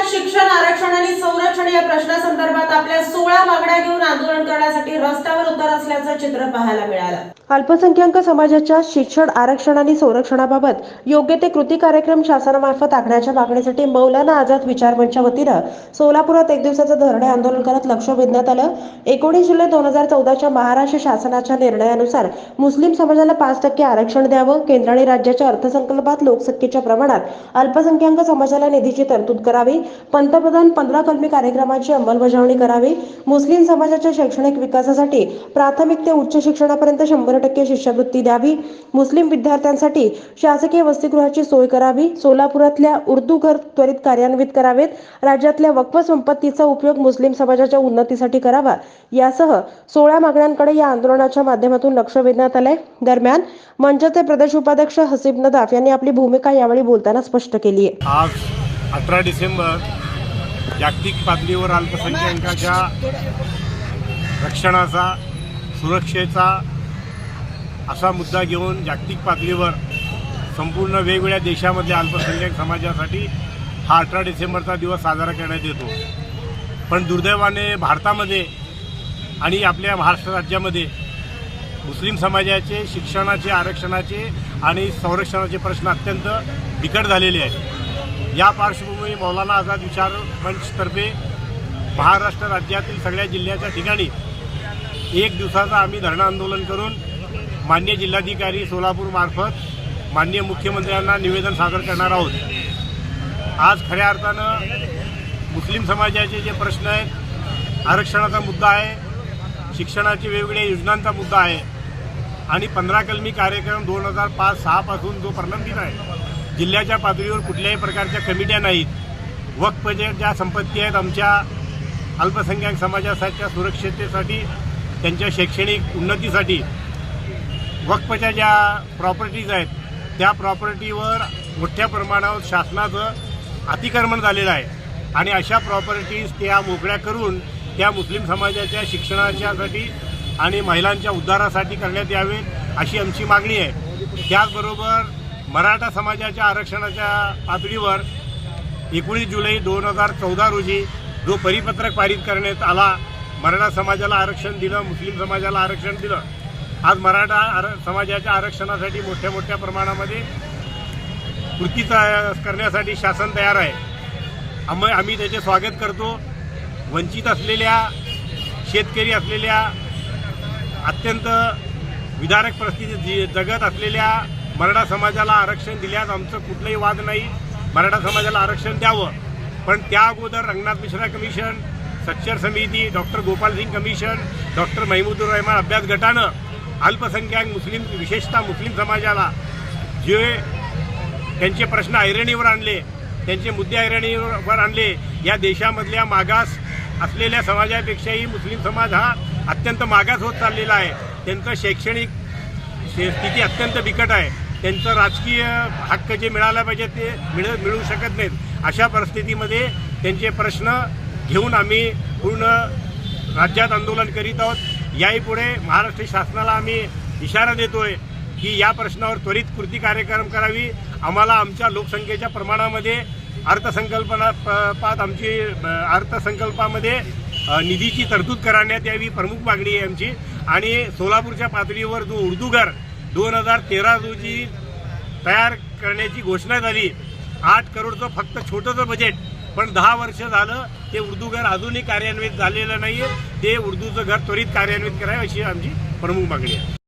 शिक्षण आरक्षण आणि संरक्षण या प्रश्नासंदर्भात आपल्या 16 मागण्या घेऊन आंदोलन करण्यासाठी रस्त्यावर उतर असल्याचं चित्र पाहायला मिळालं। अल्पसंख्याक समाजाच्या शिक्षण आरक्षण आणि संरक्षणाबाबत योग्य ते कृती कार्यक्रम शासनामार्फत आखण्याच्या मागणीसाठी मौलाना आझाद विचार मंचच्या वतीनं सोलापुरात एक दिवसाचं धरणे आंदोलन करत लक्ष वेधण्यात आलं। 19 जुलै 2014च्या महाराष्ट्र शासनाच्या निर्णयानुसार मुस्लिम समाजाला 5% आरक्षण द्यावं, केंद्र आणि राज्याच्या अर्थसंकल्पात लोकसंख्येच्या प्रमाणात अल्पसंख्याक समाजाला निधीची तरतूद करावी, पंतप्रधान 15 कलमी कार्यक्रमाची अंमलबजावणी करावी, मुस्लिम समाजाच्या शैक्षणिक विकासासाठी प्राथमिक ते उच्च शिक्षणापर्यंत 100% शिष्यवृत्ती द्यावी, मुस्लिम विद्यार्थ्यांसाठी शासकीय वसतिगृहाची सोय करावी, सोलापुरातल्या उर्दू घर त्वरित कार्यान्वित करावेत, राज्यातल्या वक्फ संपत्तीचा उपयोग मुस्लिम समाजाच्या उन्नतीसाठी करावा, यासह 16 मागण्यांकडे या आंदोलनाच्या माध्यमातून लक्ष वेधण्यात आले। दरम्यान मंचाचे प्रदेश उपाध्यक्ष हसीब नदाफ यांनी आपली भूमिका यावेळी बोलताना स्पष्ट केली आहे। आज 18 डिसेंबर जागतिक पातळीवर अल्पसंख्याकांच्या रक्षणाचा, सुरक्षेचा असा मुद्दा घेऊन जागतिक पातळीवर संपूर्ण वेगवेगळ्या देशामधल्या अल्पसंख्याक समाजासाठी हा 18 डिसेंबरचा दिवस साजरा करण्यात येतो। पण दुर्दैवाने भारतामध्ये आणि आपल्या महाराष्ट्र राज्यामध्ये मुस्लिम समाजाचे शिक्षणाचे, आरक्षणाचे आणि संरक्षणाचे प्रश्न अत्यंत बिकट झालेले आहेत। या पार्श्वभूमीवर मौलाना आझाद विचार मंचतर्फे महाराष्ट्र राज्यातील सगळ्या जिल्ह्याच्या ठिकाणी एक दिवसाचं आम्ही धरणं आंदोलन करून माननीय जिल्हाधिकारी सोलापूर मार्फत माननीय मुख्यमंत्र्यांना निवेदन सादर करणार आहोत। आज खऱ्या अर्थानं मुस्लिम समाजाचे जे प्रश्न आहेत, आरक्षणाचा मुद्दा आहे, शिक्षणाची वेगवेगळ्या योजनांचा मुद्दा आहे आणि 15 कलमी कार्यक्रम 2005-06 पासून जो प्रलंबित आहे, जिल्ह्याच्या पातळीवर कुठल्याही प्रकारच्या कमिट्या नाहीत, वक्फच्या ज्या संपत्ती आहेत आमच्या अल्पसंख्याक समाजाच्या सुरक्षिततेसाठी, त्यांच्या शैक्षणिक उन्नतीसाठी वक्फच्या ज्या प्रॉपर्टीज आहेत त्या प्रॉपर्टीवर मोठ्या प्रमाणावर शासनाचं अतिक्रमण झालेलं आहे आणि अशा प्रॉपर्टीज त्या मोकळ्या करून त्या मुस्लिम समाजाच्या शिक्षणाच्यासाठी आणि महिलांच्या उद्धारासाठी करण्यात यावेत अशी आमची मागणी आहे। त्याचबरोबर मराठा समाजाच्या आरक्षणाच्या पातळीवर 19 जुलै 2014 रोजी जो परिपत्रक पारित करण्यात आला, मराठा समाजाला आरक्षण दिलं, मुस्लिम समाजाला आरक्षण दिलं। आज मराठा समाजाच्या आरक्षणासाठी मोठ्या प्रमाणामध्ये कृती करण्यासाठी शासन तयार आहे। आम्ही त्याचे स्वागत करतो। वंचित असलेल्या, शेतकरी असलेल्या, अत्यंत विदारक परिस्थिती जगत असलेल्या मराठा समाजाला आरक्षण दिल्यास आमचं कुठलंही वाद नाही, मराठा समाजाला आरक्षण द्यावं। पण त्या अगोदर रंगनाथ मिश्रा कमिशन, सच्चर समिती, doctor Gopal Singh commission, doctor Mahmoodur Rahman अभ्यास गटानं अल्पसंख्याक मुस्लिम, विशेषतः मुस्लिम समाजाला जे त्यांचे प्रश्न ऐरणीवर आणले, त्यांचे मुद्दे ऐरणीवर आणले, या देशामधल्या मागास असलेल्या समाजापेक्षाही मुस्लिम समाज हा अत्यंत मागास होत चाललेला आहे। त्यांचं शैक्षणिक स्थिती अत्यंत बिकट आहे, त्यांचं राजकीय हक्क जे मिळायला पाहिजे ते मिळू शकत नाहीत। अशा परिस्थितीमध्ये त्यांचे प्रश्न घेऊन आम्ही पूर्ण राज्यात आंदोलन करीत आहोत। याही पुढे महाराष्ट्र शासनाला आम्ही इशारा देतोय की या प्रश्नावर त्वरित कृती कार्यक्रम करावी। आम्हाला आमच्या लोकसंख्येच्या प्रमाणामध्ये अर्थसंकल्पामध्ये निधीची तरतूद करण्यात यावी, प्रमुख मागणी आहे आमची। आणि सोलापूरच्या पातळीवर जो उर्दू घर 2013 रोजी तयार करण्याची घोषणा झाली, 8 करोडचं फक्त छोटंसं बजेट, पण 10 वर्ष झालं ते उर्दू घर अजूनही कार्यान्वित झालेलं नाही आहे। ते उर्दूचं घर त्वरित कार्यान्वित करावे अशी आमची प्रमुख मागणी आहे।